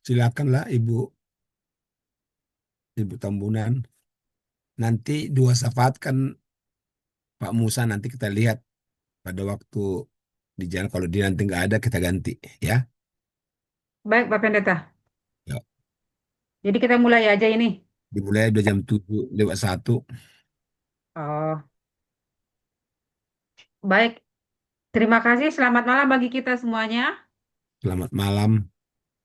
Silakanlah Ibu Tambunan. Nanti dua syafaat kan Pak Musa, nanti kita lihat pada waktu di jalan. Kalau dia nanti nggak ada, kita ganti ya. Baik, Pak Pendeta. Ya. Jadi kita mulai aja ini. Dimulai udah jam 7:01. Oh, baik. Terima kasih. Selamat malam bagi kita semuanya. Selamat malam.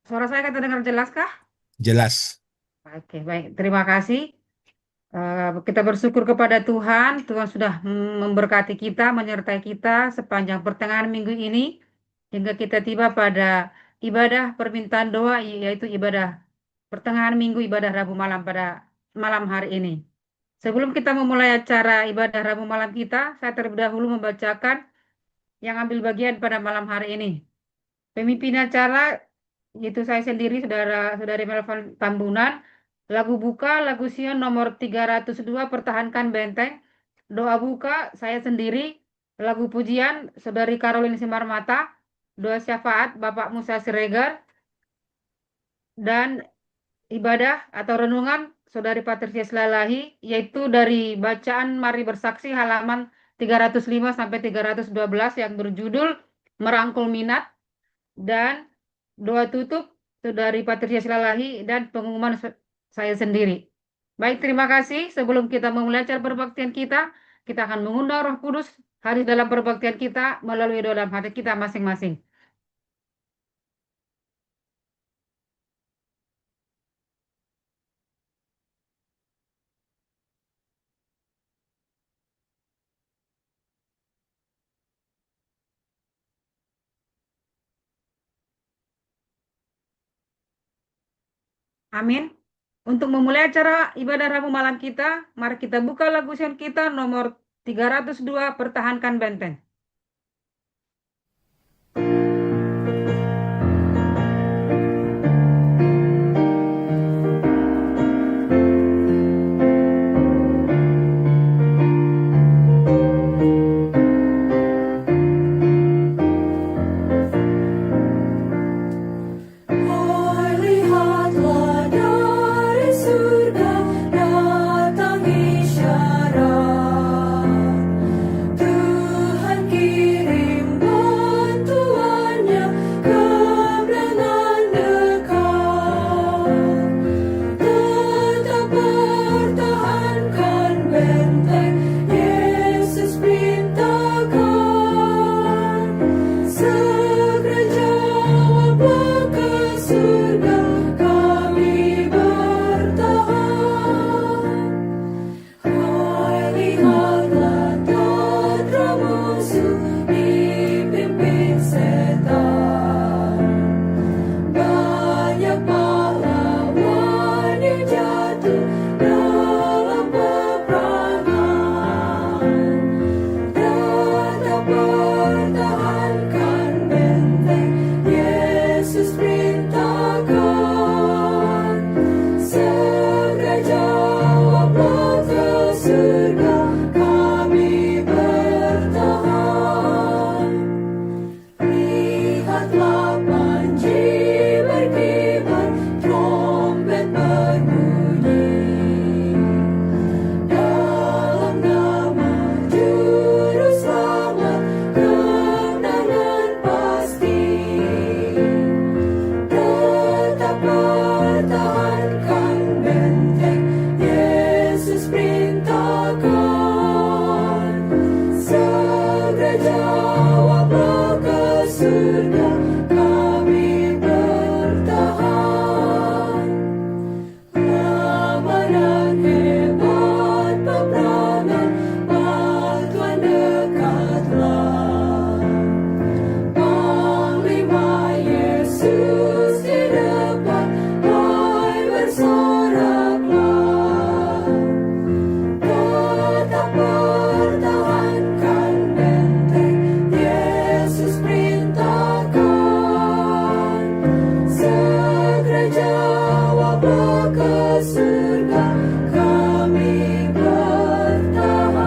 Suara saya dengar jelas kah? Jelas. Oke, baik. Terima kasih. Kita bersyukur kepada Tuhan. Tuhan sudah memberkati kita, menyertai kita sepanjang pertengahan minggu ini. Hingga kita tiba pada ibadah permintaan doa, yaitu ibadah pertengahan minggu, ibadah Rabu malam pada malam hari ini. Sebelum kita memulai acara ibadah Rabu malam kita, saya terlebih dahulu membacakan yang ambil bagian pada malam hari ini. Pemimpin acara yaitu saya sendiri, saudari Melvan Tambunan. Lagu buka, lagu Sion nomor 302, Pertahankan Benteng. Doa buka, saya sendiri. Lagu pujian, saudari Caroline Simarmata. Doa syafaat, Bapak Musa Siregar. Dan ibadah atau renungan, saudari Patricia Slalahi, yaitu dari bacaan Mari Bersaksi halaman 305 sampai 312 yang berjudul Merangkul Minat, dan doa tutup dari Patricia Silalahi dan pengumuman saya sendiri. Baik, terima kasih. Sebelum kita memulai acara perbaktian kita akan mengundang Roh Kudus hadir dalam perbaktian kita melalui doa dalam hati kita masing-masing. Amin. Untuk memulai acara ibadah Rabu malam kita, mari kita buka lagu Sion kita nomor 302, Pertahankan Benteng. Hai, lihatlah dari surga datang isyarat. Tuhan kirim bantuannya, kemenangan dekat. Tetap pertahankan benteng, Yesus perintahkan. Segera jawablah ke surga, kami bertahan. Hai, lihatlah tentera musuh dipimpin setan. Banyak pahlawan yang jatuh dalam peperangan. Tetap pertahankan benteng, Yesus perintahkan. Segera jawablah ke surga, kami bertahan. Lihatlah panji berkibar, trompet berbunyi. Dalam nama Juru Selamat, kemenangan pasti. Tetap pertahankan benteng, Yesus perintahkan. Segera jawablah ke surga, kami bertahan. Lama dan hebat peperangan, bantuan dekatlah. Panglima Yesus di depan, hai bersoraklah. Tetap pertahankan benteng, Yesus perintahkan. Segera jawablah ke surga, kami bertahan.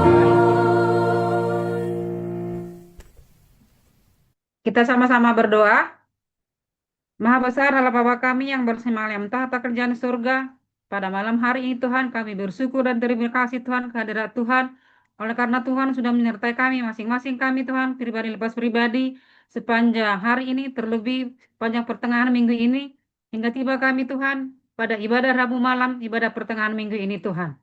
Kita sama-sama berdoa. Maha besar adalah Bapa kami yang bersemayam tahta kerajaan surga. Pada malam hari ini Tuhan kami bersyukur dan terima kasih Tuhan kehadirat Tuhan. Oleh karena Tuhan sudah menyertai kami masing-masing kami Tuhan pribadi lepas pribadi sepanjang hari ini terlebih sepanjang pertengahan minggu ini hingga tiba kami Tuhan pada ibadah Rabu malam ibadah pertengahan minggu ini Tuhan.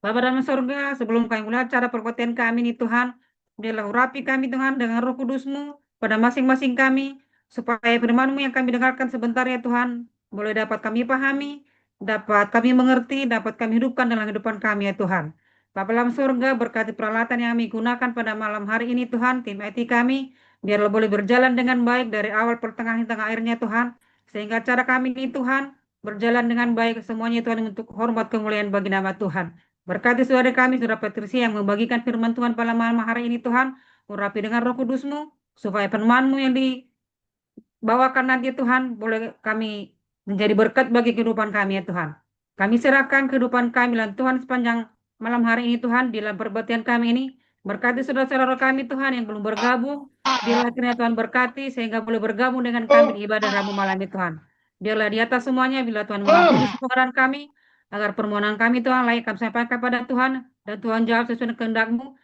Bapa dalam surga, sebelum kami melihat cara perbuatan kami ini Tuhan, biarlah urapi kami Tuhan dengan roh kudus-Mu pada masing-masing kami, supaya firman-Mu yang kami dengarkan sebentar ya Tuhan, boleh dapat kami pahami, dapat kami mengerti, dapat kami hidupkan dalam kehidupan kami ya Tuhan. Bapa dalam surga, berkati peralatan yang kami gunakan pada malam hari ini Tuhan, tim IT kami, biarlah boleh berjalan dengan baik dari awal pertengahan hingga akhirnya Tuhan, sehingga cara kami ini Tuhan, berjalan dengan baik semuanya Tuhan untuk hormat kemuliaan bagi nama Tuhan. Berkati saudara kami, saudara Patricia yang membagikan firman Tuhan pada malam hari ini Tuhan. Urapi dengan roh kudus-Mu, supaya firman-Mu yang dibawakan nanti Tuhan, boleh kami menjadi berkat bagi kehidupan kami ya Tuhan. Kami serahkan kehidupan kami dan Tuhan sepanjang malam hari ini Tuhan, di dalam perbaktian kami ini. Berkati saudara-saudara kami Tuhan yang belum bergabung. Biarlah akhirnya Tuhan berkati sehingga boleh bergabung dengan kami di ibadah Rabu malam ini Tuhan. Biarlah di atas semuanya, bila Tuhan mengampuni kesalahan kami, agar permohonan kami Tuhan layak kami sampaikan kepada Tuhan dan Tuhan jawab sesuai dengan kehendak-Mu.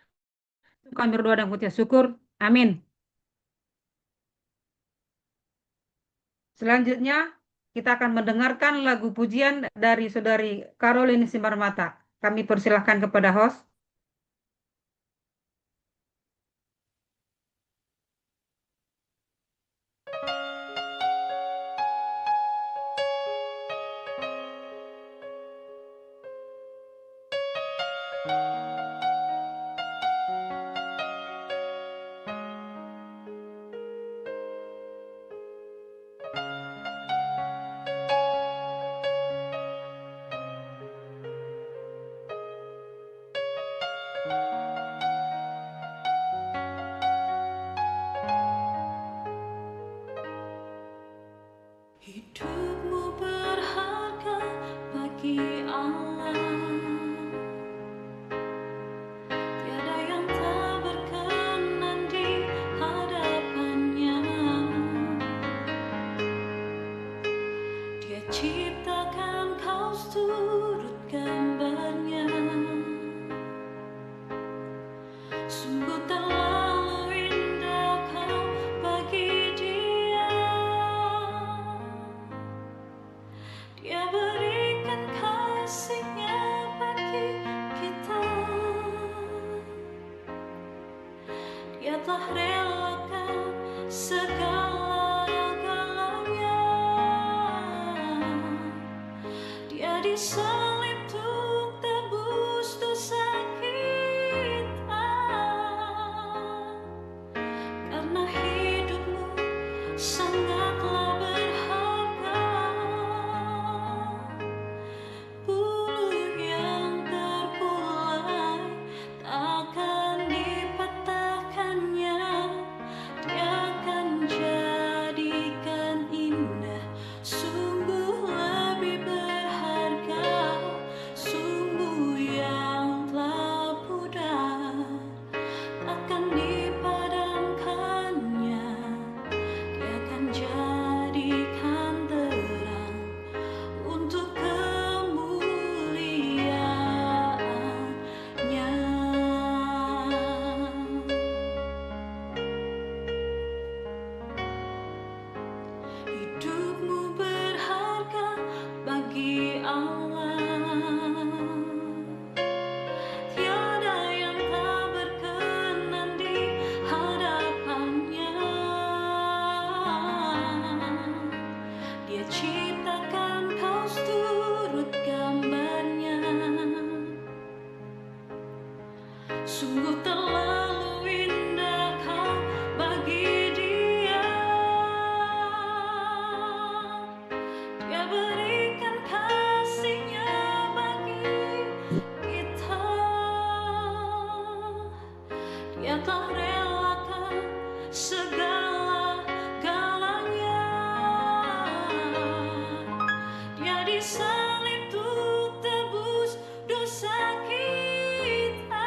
Kami berdoa dan mengucap syukur. Amin. Selanjutnya kita akan mendengarkan lagu pujian dari saudari Caroline Simbarmata. Kami persilahkan kepada host. Hidupmu berharga bagi Allah. Tiada yang tak berkenan di hadapannya. Dia ciptakan kau turut gambarnya. Sungguh terlalu indah kau bagi Dia. Dia berikan kasih-Nya bagi kita. Dia telah relakan segala-galanya. Dia disalib untuk tebus dosa kita. Karena hidupmu sangatlah berharga. Bulu yang terkulai takkan dipatahkannya. Dia akan jadikan indah. Sungguh lebih berharga. Sumbu yang telah pudar takkan dipadamkannya. Dia akan jadikan terang untuk kemuliaan-Nya. Hidupmu berharga bagi Allah. Tiada yang tak berkenan di hadapannya. Dia ciptakan kau turut gambarnya. Sungguh terlalu indah kau bagi Dia. Dia berikan kasih-Nya bagi kita. Dia telah relakan segala-galanya. Dia disalib untuk tebus dosa kita.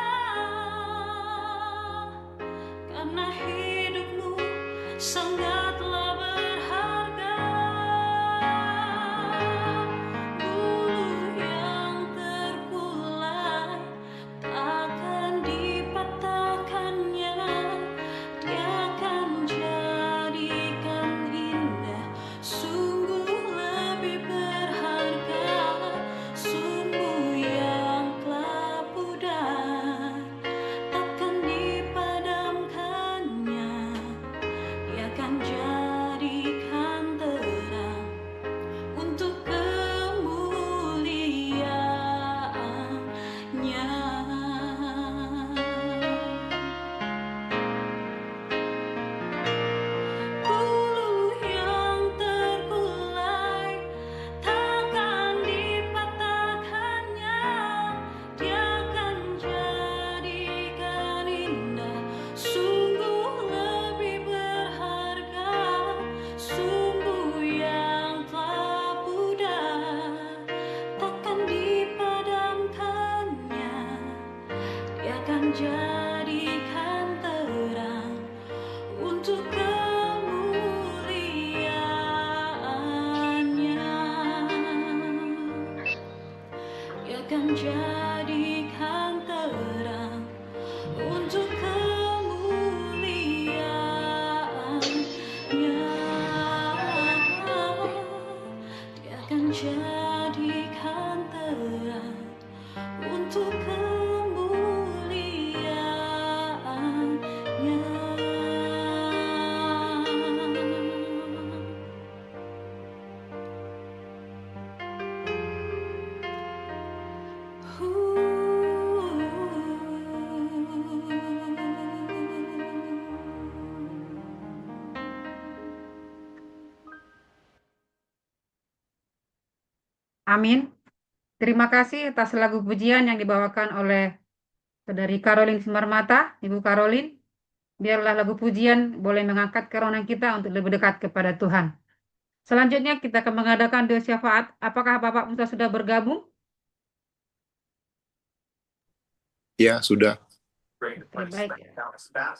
jadikan terang untuk kemuliaan-Nya. Dia akan jadikan terang untuk kemuliaan-Nya. Dia akan jadikan terang untuk kemuliaan-Nya. Amin. Terima kasih atas lagu pujian yang dibawakan oleh Saudari Caroline Simarmata, Ibu Caroline. Biarlah lagu pujian boleh mengangkat kerohanian kita untuk lebih dekat kepada Tuhan. Selanjutnya kita akan mengadakan doa syafaat. Apakah Bapak Musa sudah bergabung? Ya, sudah. Oke, baik.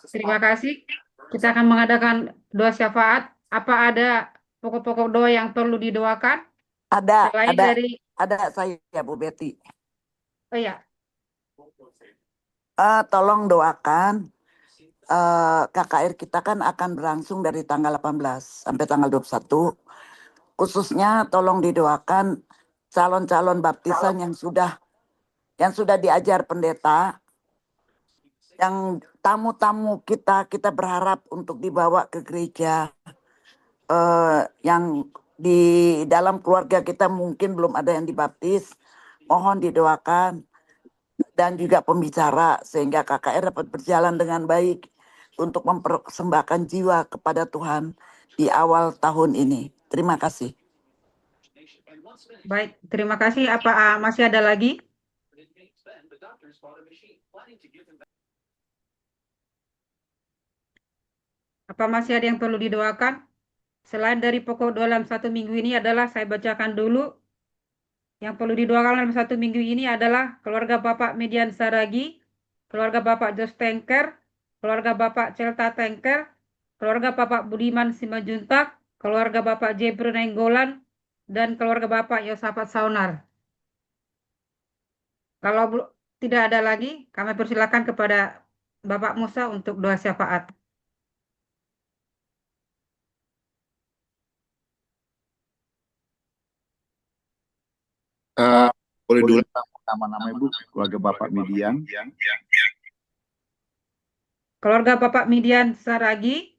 Terima kasih. Kita akan mengadakan doa syafaat. Apa ada pokok-pokok doa yang perlu didoakan? Selain dari Ada saya, Bu Betty. oh ya, Tolong doakan KKR kita kan akan berlangsung dari tanggal 18 sampai tanggal 21. Khususnya tolong didoakan calon-calon baptisan yang sudah diajar pendeta, yang tamu-tamu kita berharap untuk dibawa ke gereja, yang di dalam keluarga kita mungkin belum ada yang dibaptis, mohon didoakan, dan juga pembicara sehingga KKR dapat berjalan dengan baik untuk mempersembahkan jiwa kepada Tuhan di awal tahun ini. Terima kasih. baik. Terima kasih. Apa masih ada lagi? Apa masih ada yang perlu didoakan? Selain dari pokok doa dalam satu minggu ini adalah saya bacakan dulu. Yang perlu didoakan dalam satu minggu ini adalah keluarga Bapak Median Saragi, keluarga Bapak Jos Tengker, keluarga Bapak Celta Tengker, keluarga Bapak Budiman Simajuntak, keluarga Bapak Jebro Nenggolan, dan keluarga Bapak Yosafat Saunar. Kalau tidak ada lagi, kami persilakan kepada Bapak Musa untuk doa syafaat. Boleh dulu nama-nama Ibu, keluarga Bapak Median. Keluarga Bapak Median Saragi,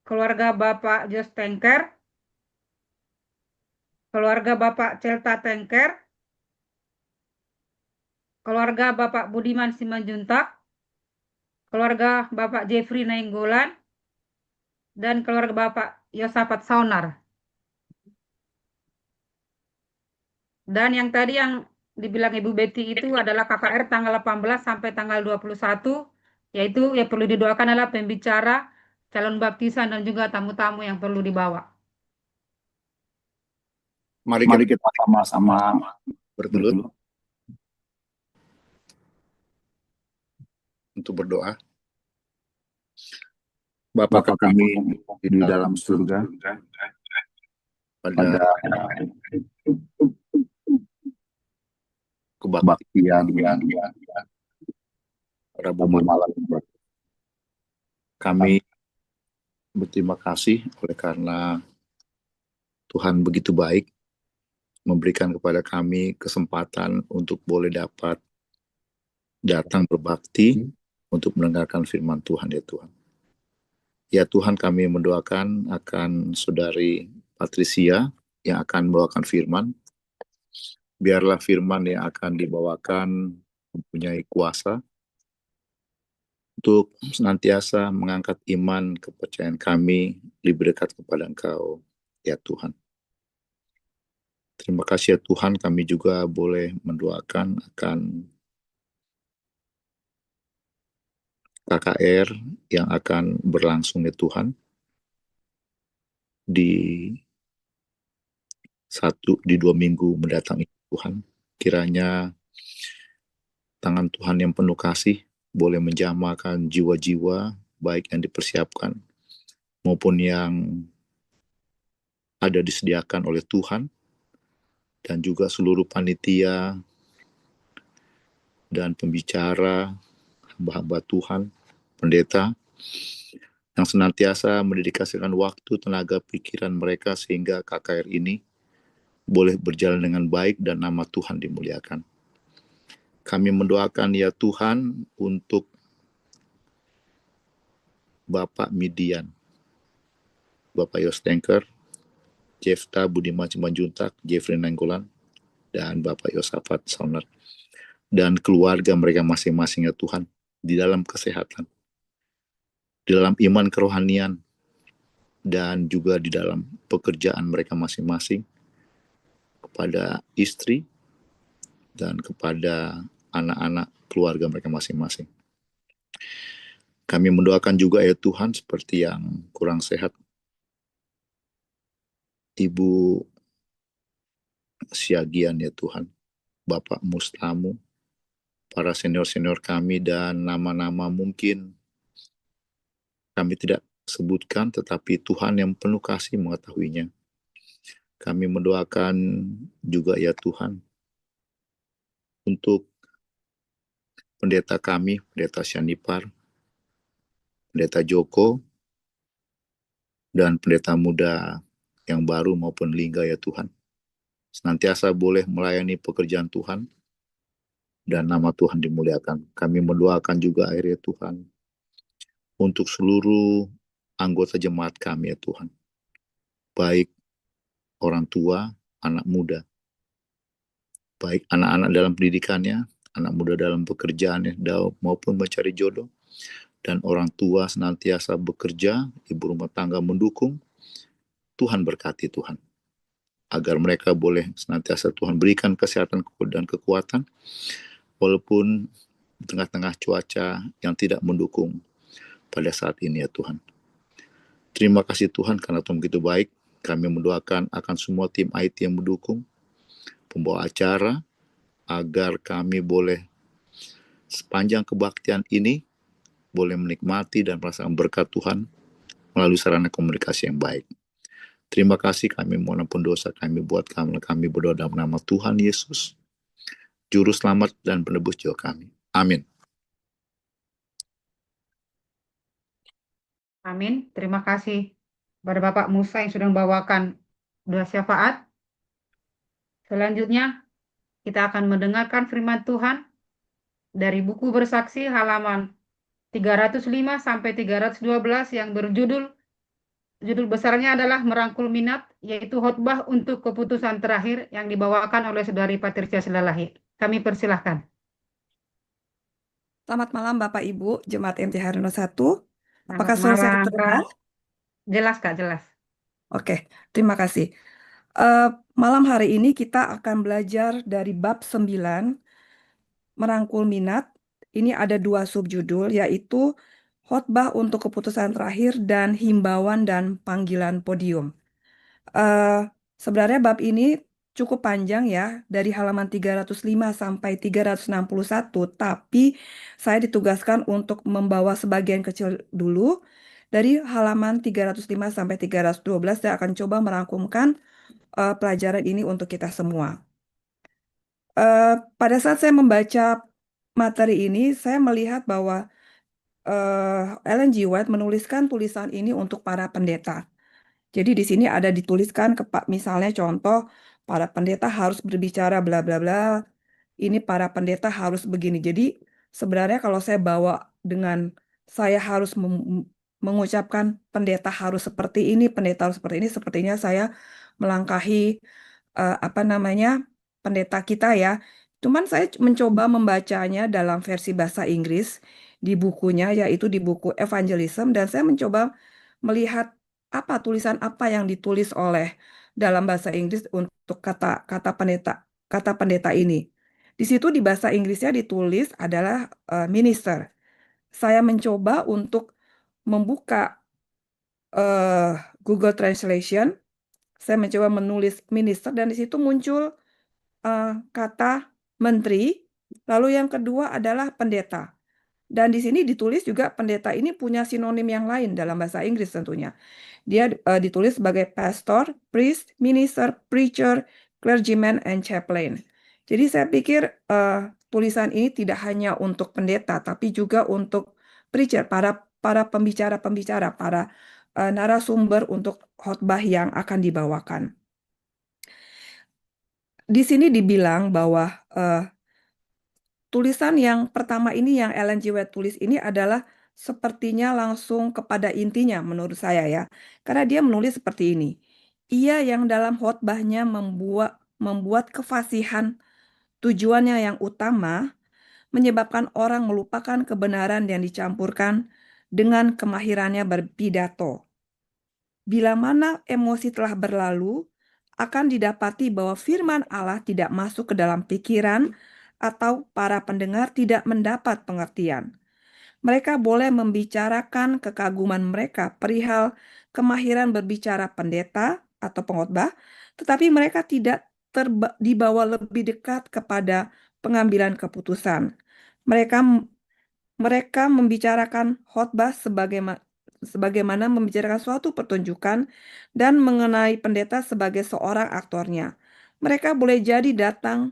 keluarga Bapak Jos Tengker, keluarga Bapak Celta Tengker, keluarga Bapak Budiman Simanjuntak, keluarga Bapak Jeffrey Nainggolan, dan keluarga Bapak Yosafat Saunar. Dan yang tadi yang dibilang Ibu Betty itu adalah KKR tanggal 18 sampai tanggal 21, yaitu yang perlu didoakan adalah pembicara, calon baptisan, dan juga tamu-tamu yang perlu dibawa. Mari kita sama-sama bertelut untuk berdoa. Bapa kami di dalam surga, pada kebaktian Rabu malam, kami berterima kasih oleh karena Tuhan begitu baik memberikan kepada kami kesempatan untuk boleh dapat datang berbakti untuk mendengarkan firman Tuhan, ya Tuhan. Ya Tuhan, kami mendoakan akan Saudari Patricia yang akan membawakan firman. Biarlah firman yang akan dibawakan mempunyai kuasa untuk senantiasa mengangkat iman kepercayaan kami lebih dekat kepada Engkau, ya Tuhan. Terima kasih ya Tuhan, kami juga boleh mendoakan akan KKR yang akan berlangsung ya Tuhan di 2 minggu mendatang, Tuhan. Kiranya tangan Tuhan yang penuh kasih boleh menjamahkan jiwa-jiwa baik yang dipersiapkan maupun yang ada disediakan oleh Tuhan, dan juga seluruh panitia dan pembicara, hamba-hamba Tuhan, pendeta, yang senantiasa mendedikasikan waktu, tenaga, pikiran mereka sehingga KKR ini boleh berjalan dengan baik dan nama Tuhan dimuliakan. Kami mendoakan ya Tuhan untuk Bapak Midian, Bapak Yostenker, Jefta Budiman Simanjuntak, Jeffrey Nenggolan, dan Bapak Yosafat Sauner, dan keluarga mereka masing-masing ya Tuhan, di dalam kesehatan, di dalam iman kerohanian, dan juga di dalam pekerjaan mereka masing-masing, kepada istri, dan kepada anak-anak keluarga mereka masing-masing. Kami mendoakan juga ya Tuhan, seperti yang kurang sehat, Ibu Siagian ya Tuhan, Bapak Mustamu, para senior-senior kami, dan nama-nama mungkin kami tidak sebutkan, tetapi Tuhan yang penuh kasih mengetahuinya. Kami mendoakan juga ya Tuhan, untuk pendeta kami, Pendeta Syanipar, Pendeta Joko, dan pendeta muda yang baru maupun Lingga ya Tuhan. Senantiasa boleh melayani pekerjaan Tuhan, dan nama Tuhan dimuliakan. Kami mendoakan juga akhirnya Tuhan, untuk seluruh anggota jemaat kami ya Tuhan, baik orang tua, anak muda, baik anak-anak dalam pendidikannya, anak muda dalam pekerjaannya, maupun mencari jodoh, dan orang tua senantiasa bekerja, ibu rumah tangga mendukung. Tuhan berkati Tuhan, agar mereka boleh senantiasa Tuhan berikan kesehatan dan kekuatan, walaupun di tengah-tengah cuaca yang tidak mendukung pada saat ini ya Tuhan. Terima kasih Tuhan karena Tuhan begitu baik. Kami mendoakan akan semua tim IT yang mendukung, pembawa acara, agar kami boleh sepanjang kebaktian ini boleh menikmati dan merasakan berkat Tuhan melalui sarana komunikasi yang baik. Terima kasih, kami mohon ampun dosa kami buat kami berdoa dalam nama Tuhan Yesus, Juru Selamat dan Penebus jiwa kami. Amin. Amin. Terima kasih kepada Bapak Musa yang sudah membawakan doa syafaat. Selanjutnya, kita akan mendengarkan firman Tuhan dari buku Bersaksi halaman 305 sampai 312 yang judul besarnya adalah Merangkul Minat, yaitu khotbah untuk keputusan terakhir yang dibawakan oleh Saudari Patricia Silalahi. Kami persilahkan. Selamat malam Bapak Ibu, Jemaat MTH Haryono 1. Apakah Selamat suara saya malam. terdengar? Jelas, Kak, jelas. Oke, terima kasih. Malam hari ini kita akan belajar dari bab 9, Merangkul Minat. Ini ada 2 subjudul, yaitu khotbah untuk keputusan terakhir dan himbauan dan panggilan podium. Sebenarnya bab ini cukup panjang ya, dari halaman 305 sampai 361, tapi saya ditugaskan untuk membawa sebagian kecil dulu. Dari halaman 305 sampai 312, saya akan coba merangkumkan pelajaran ini untuk kita semua. Pada saat saya membaca materi ini, saya melihat bahwa Ellen G. White menuliskan tulisan ini untuk para pendeta. Jadi di sini ada dituliskan misalnya contoh, para pendeta harus berbicara bla bla bla. Ini para pendeta harus begini. Jadi sebenarnya kalau saya bawa dengan saya harus mengucapkan pendeta harus seperti ini, pendeta harus seperti ini, sepertinya saya melangkahi pendeta kita ya. Cuman saya mencoba membacanya dalam versi bahasa Inggris di bukunya, yaitu di buku Evangelism, dan saya mencoba melihat tulisan apa yang ditulis oleh dalam bahasa Inggris untuk kata pendeta ini. Di situ di bahasa Inggrisnya ditulis adalah minister. Saya mencoba untuk membuka Google Translation. Saya mencoba menulis minister dan di situ muncul kata menteri. Lalu yang kedua adalah pendeta. Dan di sini ditulis juga pendeta ini punya sinonim yang lain dalam bahasa Inggris tentunya. Dia ditulis sebagai pastor, priest, minister, preacher, clergyman, and chaplain. Jadi saya pikir tulisan ini tidak hanya untuk pendeta, tapi juga untuk preacher, para pembicara-pembicara, para narasumber untuk khotbah yang akan dibawakan. Di sini dibilang bahwa tulisan yang pertama ini yang Ellen G. White tulis ini adalah sepertinya langsung kepada intinya menurut saya ya. Karena dia menulis seperti ini. Ia yang dalam khotbahnya membuat kefasihan tujuannya yang utama menyebabkan orang melupakan kebenaran yang dicampurkan dengan kemahirannya berpidato. Bila mana emosi telah berlalu, akan didapati bahwa firman Allah tidak masuk ke dalam pikiran atau para pendengar tidak mendapat pengertian. Mereka boleh membicarakan kekaguman mereka perihal kemahiran berbicara pendeta atau pengkhotbah, tetapi mereka tidak dibawa lebih dekat kepada pengambilan keputusan. Mereka membicarakan khotbah sebagaimana membicarakan suatu pertunjukan dan mengenai pendeta sebagai seorang aktornya. Mereka boleh jadi datang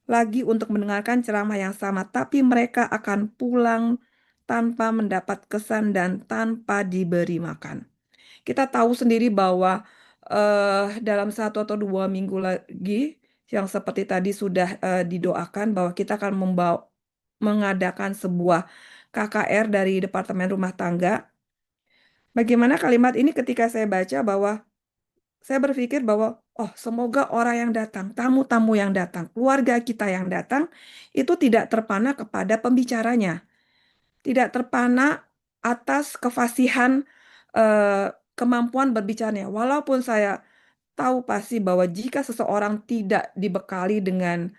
lagi untuk mendengarkan ceramah yang sama, tapi mereka akan pulang tanpa mendapat kesan dan tanpa diberi makan. Kita tahu sendiri bahwa dalam 1 atau 2 minggu lagi, yang seperti tadi sudah didoakan bahwa kita akan mengadakan sebuah KKR dari Departemen Rumah Tangga. Bagaimana kalimat ini ketika saya baca bahwa saya berpikir bahwa oh semoga orang yang datang, tamu-tamu yang datang, keluarga kita yang datang itu tidak terpana kepada pembicaranya, tidak terpana atas kefasihan kemampuan berbicaranya. Walaupun saya tahu pasti bahwa jika seseorang tidak dibekali dengan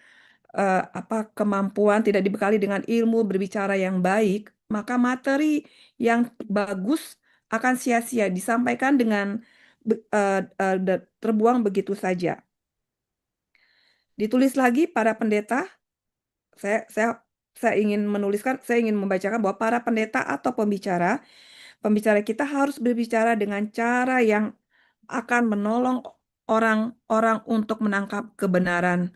kemampuan, tidak dibekali dengan ilmu berbicara yang baik, maka materi yang bagus akan sia-sia disampaikan dengan terbuang begitu saja. Ditulis lagi para pendeta, saya ingin membacakan bahwa para pendeta atau pembicara kita harus berbicara dengan cara yang akan menolong orang-orang untuk menangkap kebenaran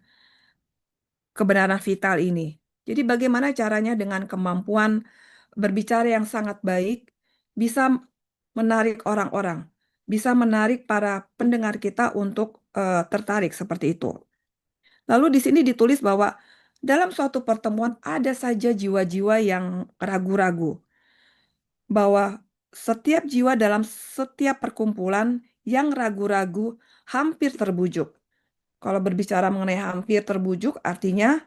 vital ini. Jadi bagaimana caranya dengan kemampuan berbicara yang sangat baik bisa menarik orang-orang, bisa menarik para pendengar kita untuk tertarik seperti itu. Lalu di sini ditulis bahwa dalam suatu pertemuan ada saja jiwa-jiwa yang ragu-ragu, bahwa setiap jiwa dalam setiap perkumpulan yang ragu-ragu hampir terbujuk. Kalau berbicara mengenai hampir terbujuk, artinya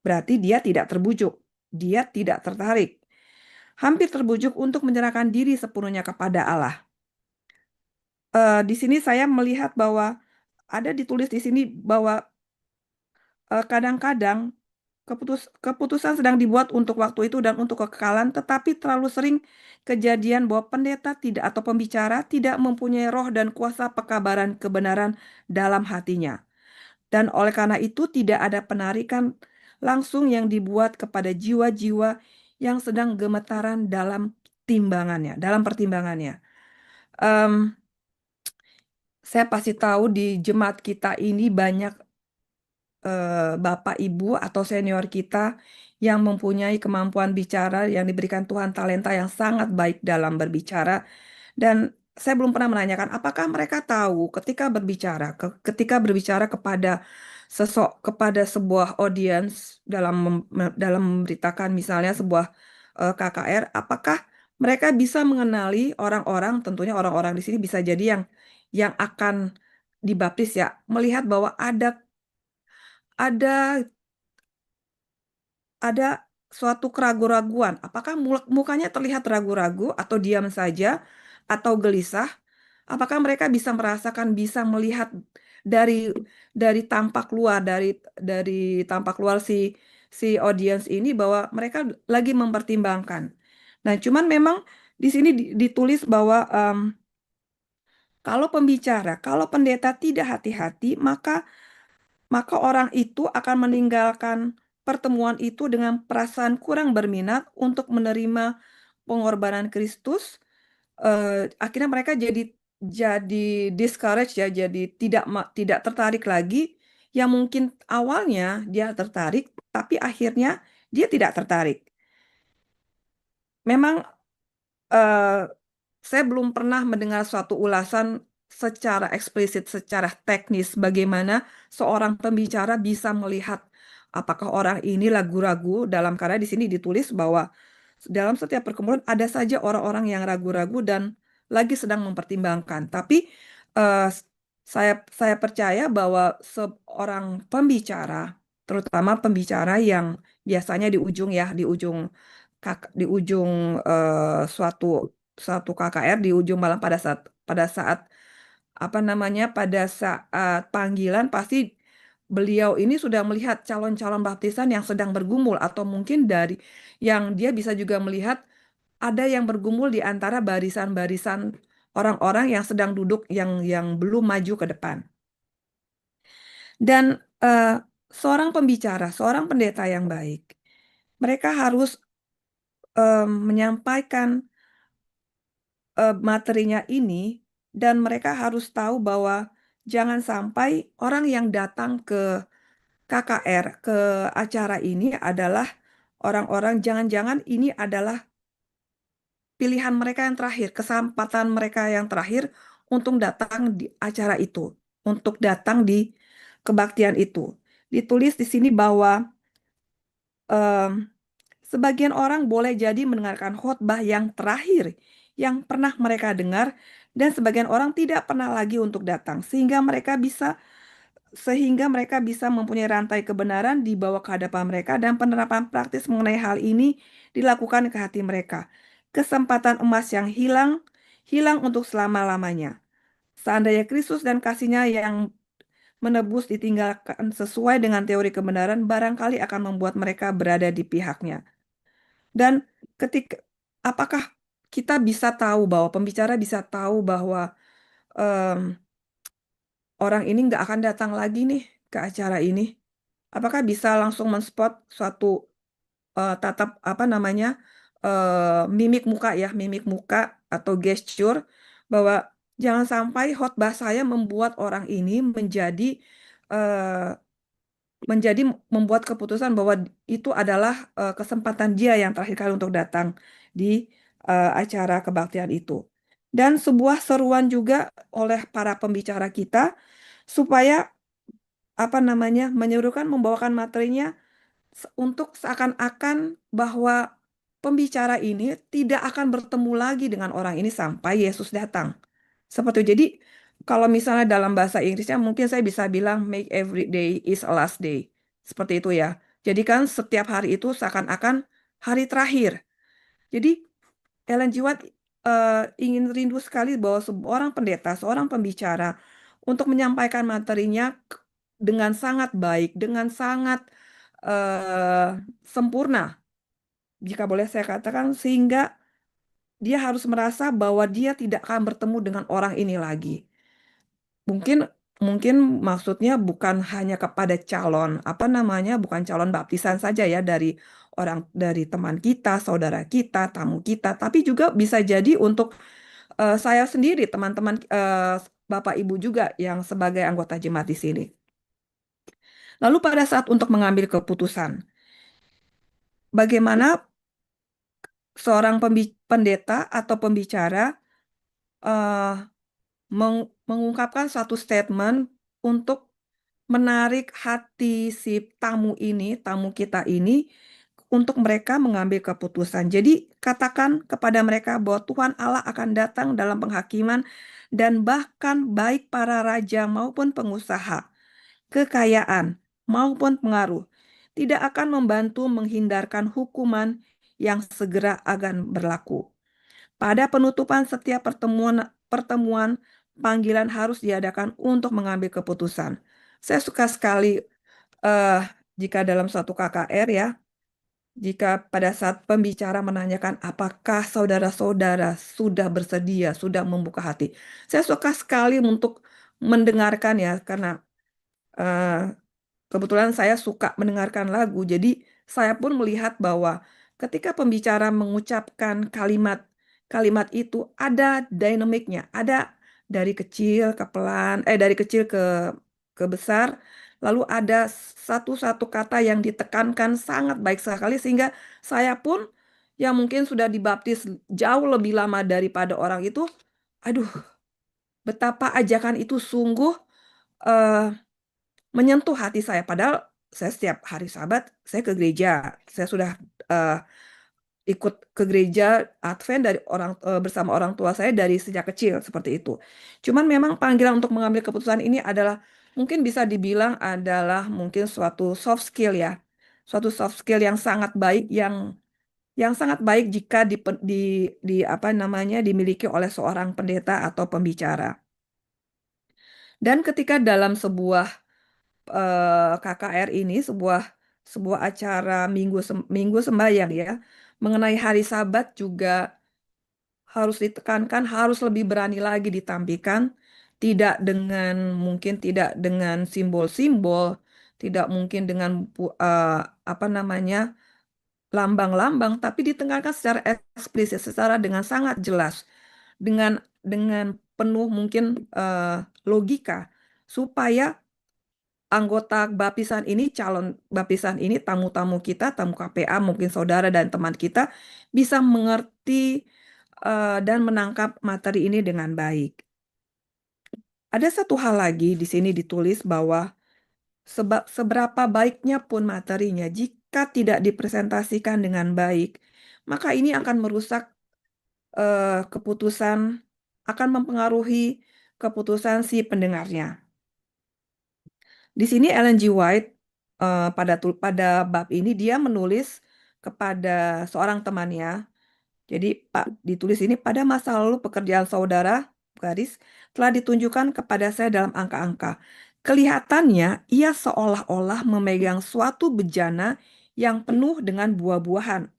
berarti dia tidak terbujuk, dia tidak tertarik. Hampir terbujuk untuk menyerahkan diri sepenuhnya kepada Allah. Di sini saya melihat bahwa ada ditulis di sini bahwa kadang-kadang keputusan sedang dibuat untuk waktu itu dan untuk kekekalan, tetapi terlalu sering kejadian bahwa pendeta tidak atau pembicara tidak mempunyai roh dan kuasa pekabaran kebenaran dalam hatinya. Dan oleh karena itu tidak ada penarikan langsung yang dibuat kepada jiwa-jiwa yang sedang gemetaran dalam pertimbangannya. Saya pasti tahu di jemaat kita ini banyak Bapak, Ibu, atau senior kita yang mempunyai kemampuan bicara, yang diberikan Tuhan talenta yang sangat baik dalam berbicara. Dan saya belum pernah menanyakan apakah mereka tahu ketika berbicara kepada sebuah audiens dalam memberitakan misalnya sebuah KKR, apakah mereka bisa mengenali orang-orang, tentunya orang-orang di sini bisa jadi yang akan dibaptis ya, melihat bahwa ada suatu keraguan-raguan. Apakah mukanya terlihat ragu-ragu atau diam saja atau gelisah? Apakah mereka bisa merasakan, bisa melihat dari tampak luar tampak luar si audiens ini bahwa mereka lagi mempertimbangkan. Nah, cuman memang di sini ditulis bahwa kalau pendeta tidak hati-hati, maka orang itu akan meninggalkan pertemuan itu dengan perasaan kurang berminat untuk menerima pengorbanan Kristus, akhirnya mereka jadi discourage ya, jadi tidak tertarik lagi. Yang mungkin awalnya dia tertarik, tapi akhirnya dia tidak tertarik. Memang eh, saya belum pernah mendengar suatu ulasan secara eksplisit, secara teknis bagaimana seorang pembicara bisa melihat apakah orang ini ragu-ragu, dalam karya di sini ditulis bahwa dalam setiap perkumpulan ada saja orang-orang yang ragu-ragu dan lagi sedang mempertimbangkan. Tapi eh, saya percaya bahwa seorang pembicara, terutama pembicara yang biasanya di ujung ya, di ujung suatu suatu KKR, di ujung malam, pada saat apa namanya, pada saat panggilan, pasti beliau ini sudah melihat calon-calon baptisan yang sedang bergumul, atau mungkin dari yang dia bisa juga melihat ada yang bergumul di antara barisan-barisan orang-orang yang sedang duduk, yang belum maju ke depan. Dan seorang pembicara, seorang pendeta yang baik, mereka harus menyampaikan materinya ini, dan mereka harus tahu bahwa jangan sampai orang yang datang ke KKR, ke acara ini adalah orang-orang, jangan-jangan ini adalah pilihan mereka yang terakhir, kesempatan mereka yang terakhir untuk datang di acara itu, untuk datang di kebaktian itu. Ditulis di sini bahwa em, sebagian orang boleh jadi mendengarkan khotbah yang terakhir yang pernah mereka dengar, dan sebagian orang tidak pernah lagi untuk datang, sehingga mereka bisa mempunyai rantai kebenaran dibawa ke hadapan mereka, dan penerapan praktis mengenai hal ini dilakukan ke hati mereka. Kesempatan emas yang hilang untuk selama-lamanya. Seandainya Kristus dan kasihnya yang menebus ditinggalkan sesuai dengan teori kebenaran, barangkali akan membuat mereka berada di pihaknya. Dan ketika apakah kita bisa tahu, bahwa pembicara bisa tahu bahwa em, orang ini nggak akan datang lagi nih ke acara ini? Apakah bisa langsung menspot suatu tatap apa namanya, mimik muka ya, mimik muka atau gesture, bahwa jangan sampai khotbah saya membuat orang ini eh, menjadi membuat keputusan bahwa itu adalah kesempatan dia yang terakhir kali untuk datang di acara kebaktian itu. Dan sebuah seruan juga oleh para pembicara kita supaya apa namanya, menyuruhkan membawakan materinya untuk seakan-akan bahwa pembicara ini tidak akan bertemu lagi dengan orang ini sampai Yesus datang. Seperti itu. Jadi kalau misalnya dalam bahasa Inggrisnya mungkin saya bisa bilang make every day is a last day. Seperti itu ya. Jadi kan setiap hari itu seakan-akan hari terakhir. Jadi Ellen G. White ingin rindu sekali bahwa seorang pendeta, seorang pembicara untuk menyampaikan materinya dengan sangat baik, dengan sangat eh, sempurna, jika boleh saya katakan, sehingga dia harus merasa bahwa dia tidak akan bertemu dengan orang ini lagi. Mungkin mungkin maksudnya bukan hanya kepada calon apa namanya, bukan calon baptisan saja ya, dari teman kita, saudara kita, tamu kita, tapi juga bisa jadi untuk saya sendiri, teman-teman, Bapak Ibu juga yang sebagai anggota jemaat di sini. Lalu pada saat untuk mengambil keputusan, bagaimana seorang pendeta atau pembicara eh, mengungkapkan satu statement untuk menarik hati si tamu kita ini, untuk mereka mengambil keputusan. Jadi katakan kepada mereka bahwa Tuhan Allah akan datang dalam penghakiman, dan bahkan baik para raja maupun pengusaha, kekayaan maupun pengaruh, tidak akan membantu menghindarkan hukuman yang segera akan berlaku. Pada penutupan setiap pertemuan, panggilan harus diadakan untuk mengambil keputusan. Saya suka sekali eh, jika dalam suatu KKR ya, jika pada saat pembicara menanyakan apakah saudara-saudara sudah bersedia, sudah membuka hati. Saya suka sekali untuk mendengarkan ya, karena eh, kebetulan saya suka mendengarkan lagu, jadi saya pun melihat bahwa ketika pembicara mengucapkan kalimat itu ada dinamiknya, ada dari kecil ke pelan, dari kecil ke besar, lalu ada satu-satu kata yang ditekankan sangat baik sekali sehingga saya pun yang mungkin sudah dibaptis jauh lebih lama daripada orang itu, aduh, betapa ajakan itu sungguh eh, menyentuh hati saya. Padahal saya setiap hari Sabat saya ke gereja. Saya sudah eh, ikut ke gereja Advent bersama orang tua saya dari sejak kecil seperti itu. Cuman memang panggilan untuk mengambil keputusan ini adalah mungkin bisa dibilang adalah mungkin suatu soft skill ya. Suatu soft skill yang sangat baik yang sangat baik jika di apa namanya dimiliki oleh seorang pendeta atau pembicara. Dan ketika dalam sebuah KKR ini sebuah sebuah acara minggu sembahyang ya mengenai hari Sabat juga harus ditekankan, harus lebih berani lagi ditampilkan, mungkin tidak dengan simbol-simbol, tidak mungkin dengan apa namanya lambang-lambang, tapi ditekankan secara eksplisit, secara dengan sangat jelas, dengan penuh mungkin logika supaya anggota bapisan ini, calon bapisan ini, tamu-tamu kita, tamu KPA, mungkin saudara dan teman kita bisa mengerti dan menangkap materi ini dengan baik. Ada satu hal lagi di sini ditulis bahwa seberapa baiknya pun materinya, jika tidak dipresentasikan dengan baik, maka ini akan merusak keputusan, akan mempengaruhi keputusan si pendengarnya. Di sini Ellen G. White pada bab ini dia menulis kepada seorang temannya. Jadi ditulis ini pada masa lalu pekerjaan saudara garis telah ditunjukkan kepada saya dalam angka-angka. Kelihatannya ia seolah-olah memegang suatu bejana yang penuh dengan buah-buahan.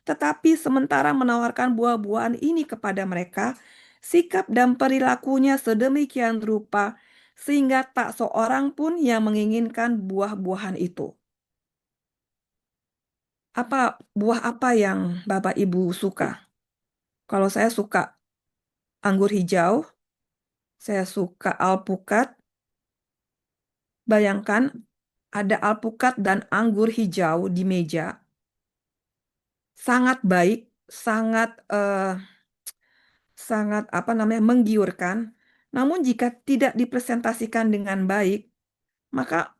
Tetapi sementara menawarkan buah-buahan ini kepada mereka, sikap dan perilakunya sedemikian rupa sehingga tak seorang pun yang menginginkan buah-buahan itu. Buah apa yang Bapak Ibu suka? Kalau saya suka anggur hijau, saya suka alpukat. Bayangkan ada alpukat dan anggur hijau di meja. Sangat baik, sangat apa namanya menggiurkan. Namun jika tidak dipresentasikan dengan baik, maka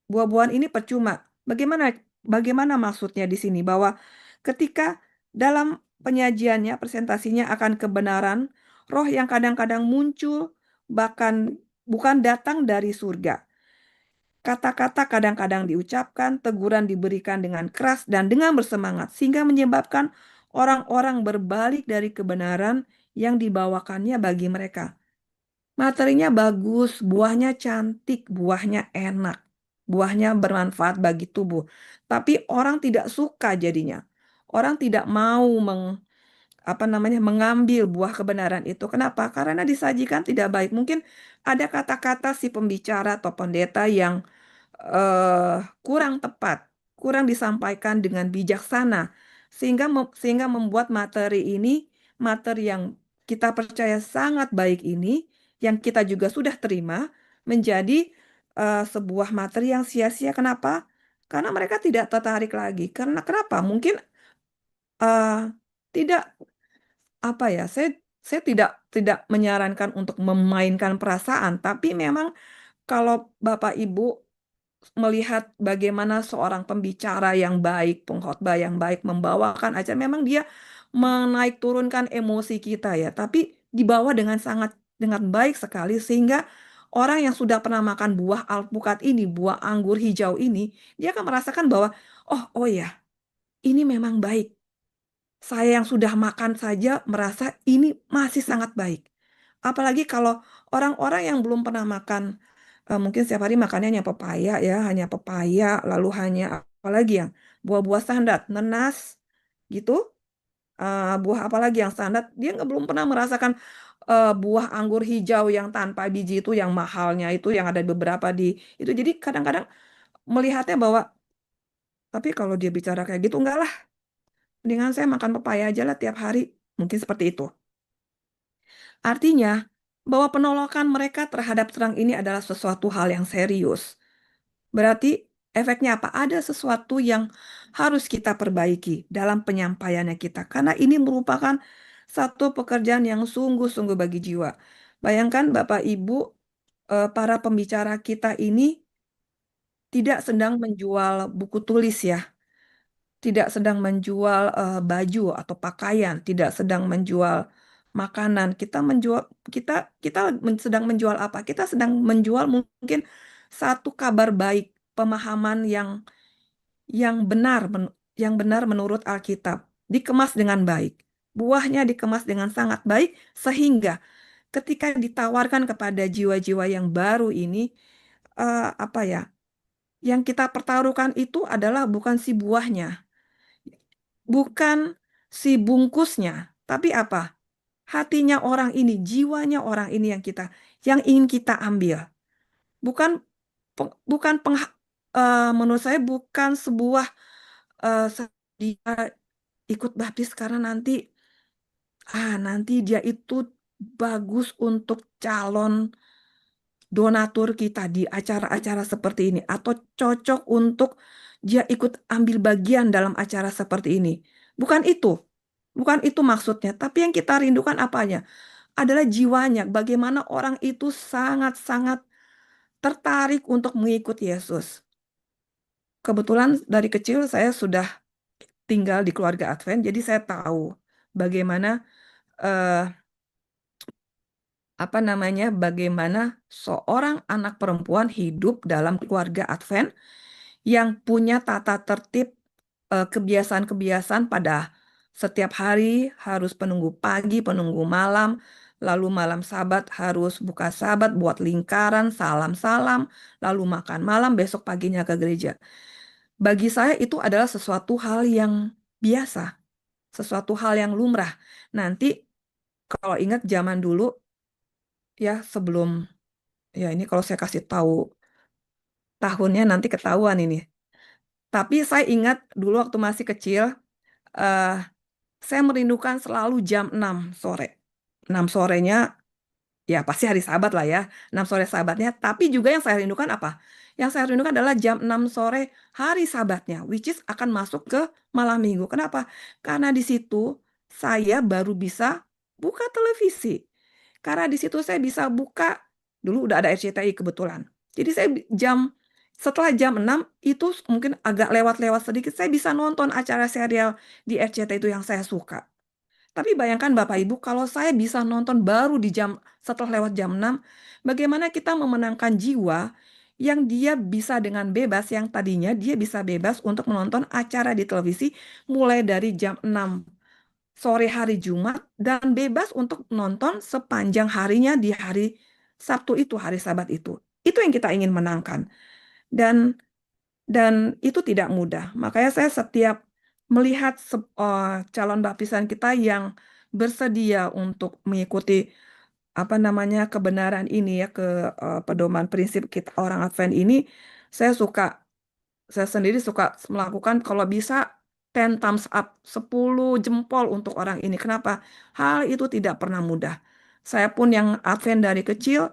buah-buahan ini percuma. Bagaimana maksudnya di sini bahwa ketika dalam penyajiannya, presentasinya akan kebenaran, roh yang kadang-kadang muncul bahkan bukan datang dari surga. Kata-kata kadang-kadang diucapkan, teguran diberikan dengan keras dan dengan bersemangat, sehingga menyebabkan orang-orang berbalik dari kebenaran yang dibawakannya bagi mereka. Materinya bagus, buahnya cantik, buahnya enak, buahnya bermanfaat bagi tubuh. Tapi orang tidak suka jadinya. Orang tidak mau mengambil buah kebenaran itu. Kenapa? Karena disajikan tidak baik. Mungkin ada kata-kata si pembicara atau pendeta yang kurang tepat, kurang disampaikan dengan bijaksana, sehingga membuat materi yang kita percaya sangat baik ini, yang kita juga sudah terima, menjadi sebuah materi yang sia-sia. Kenapa? Karena mereka tidak tertarik lagi. Karena kenapa? Mungkin tidak apa ya? Saya tidak menyarankan untuk memainkan perasaan, tapi memang kalau Bapak Ibu melihat bagaimana seorang pembicara yang baik, pengkhotbah yang baik membawakan acara, memang dia menaik turunkan emosi kita ya, tapi dibawa dengan baik sekali sehingga orang yang sudah pernah makan buah alpukat ini, buah anggur hijau ini, dia akan merasakan bahwa oh ya, ini memang baik. Saya yang sudah makan saja merasa ini masih sangat baik. Apalagi kalau orang-orang yang belum pernah makan, mungkin setiap hari makannya hanya pepaya, lalu hanya apalagi yang buah-buah standar, nanas, gitu. Buah apalagi yang standar, dia belum pernah merasakan buah anggur hijau yang tanpa biji itu, yang mahalnya itu, yang ada beberapa di itu. Jadi kadang-kadang melihatnya bahwa, tapi kalau dia bicara kayak gitu, enggak lah, mendingan saya makan pepaya aja lah tiap hari. Mungkin seperti itu. Artinya, bahwa penolakan mereka terhadap serang ini adalah sesuatu hal yang serius. Berarti efeknya apa? Ada sesuatu yang harus kita perbaiki dalam penyampaiannya kita. Karena ini merupakan satu pekerjaan yang sungguh-sungguh bagi jiwa. Bayangkan Bapak Ibu, para pembicara kita ini tidak sedang menjual buku tulis ya, tidak sedang menjual baju atau pakaian, tidak sedang menjual makanan. Kita sedang menjual apa? Kita sedang menjual mungkin satu kabar baik, pemahaman yang benar menurut Alkitab, dikemas dengan baik. Buahnya dikemas dengan sangat baik sehingga ketika ditawarkan kepada jiwa-jiwa yang baru ini, apa ya? Yang kita pertaruhkan itu adalah bukan si buahnya, bukan si bungkusnya, tapi apa? Hatinya orang ini, jiwanya orang ini yang ingin kita ambil. Bukan bukan menurut saya bukan sebuah dia ikut baptis karena nanti dia itu bagus untuk calon donatur kita di acara-acara seperti ini atau cocok untuk dia ikut ambil bagian dalam acara seperti ini. Bukan itu. Bukan itu maksudnya, tapi yang kita rindukan apanya? Adalah jiwanya. Bagaimana orang itu sangat-sangat tertarik untuk mengikuti Yesus. Kebetulan dari kecil saya sudah tinggal di keluarga Advent, jadi saya tahu bagaimana eh, bagaimana seorang anak perempuan hidup dalam keluarga Advent yang punya tata tertib, kebiasaan-kebiasaan pada setiap hari harus penunggu pagi, penunggu malam, lalu malam Sabat harus buka Sabat, buat lingkaran, salam-salam, lalu makan malam, besok paginya ke gereja. Bagi saya itu adalah sesuatu hal yang biasa, sesuatu hal yang lumrah. Nanti kalau ingat zaman dulu ya, sebelum ya, ini kalau saya kasih tahu tahunnya nanti ketahuan ini. Tapi saya ingat dulu waktu masih kecil, eh, saya merindukan selalu jam 6 sore. 6 sorenya ya pasti hari Sabat lah ya, 6 sore Sabatnya. Tapi juga yang saya rindukan apa? Yang saya rindukan adalah jam 6 sore hari Sabatnya, which is akan masuk ke malam minggu. Kenapa? Karena di situ saya baru bisa buka televisi. Karena di situ saya bisa buka, dulu udah ada RCTI kebetulan. Jadi setelah jam 6 itu mungkin agak lewat-lewat sedikit, saya bisa nonton acara serial di RCTI itu yang saya suka. Tapi bayangkan Bapak Ibu, kalau saya bisa nonton baru setelah lewat jam 6, bagaimana kita memenangkan jiwa yang dia bisa dengan bebas, yang tadinya dia bisa bebas untuk menonton acara di televisi mulai dari jam 6 sore hari Jumat dan bebas untuk nonton sepanjang harinya di hari Sabtu itu, hari Sabat itu. Itu yang kita ingin menangkan. Dan itu tidak mudah. Makanya saya setiap melihat calon baptisan kita yang bersedia untuk mengikuti kebenaran ini ya, pedoman prinsip kita orang Advent ini, saya sendiri suka melakukan kalau bisa 10 thumbs up, 10 jempol untuk orang ini. Kenapa? Hal itu tidak pernah mudah. Saya pun yang Advent dari kecil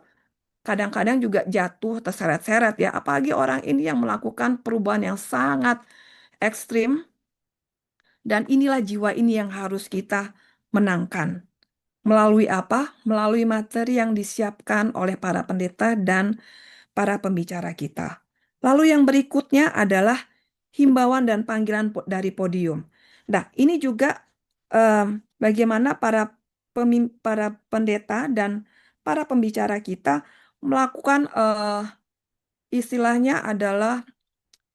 kadang-kadang juga jatuh terseret-seret ya, apalagi orang ini yang melakukan perubahan yang sangat ekstrim, dan inilah jiwa ini yang harus kita menangkan. Melalui apa? Melalui materi yang disiapkan oleh para pendeta dan para pembicara kita. Lalu yang berikutnya adalah himbauan dan panggilan dari podium. Nah, ini juga bagaimana para pendeta dan para pembicara kita melakukan istilahnya adalah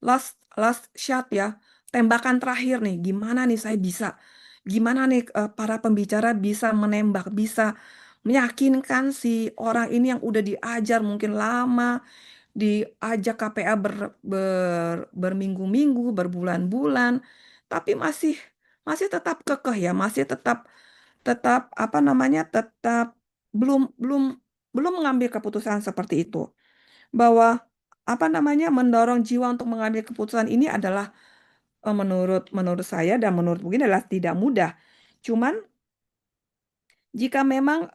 last shot ya, tembakan terakhir nih. Gimana nih para pembicara bisa menembak, bisa meyakinkan si orang ini yang udah diajar mungkin lama, diajak KPA berminggu-minggu, berbulan-bulan, tapi masih tetap kekeh ya, masih tetap tetap tetap belum belum belum mengambil keputusan seperti itu, bahwa mendorong jiwa untuk mengambil keputusan ini adalah menurut saya dan menurut mungkin adalah tidak mudah. Cuman jika memang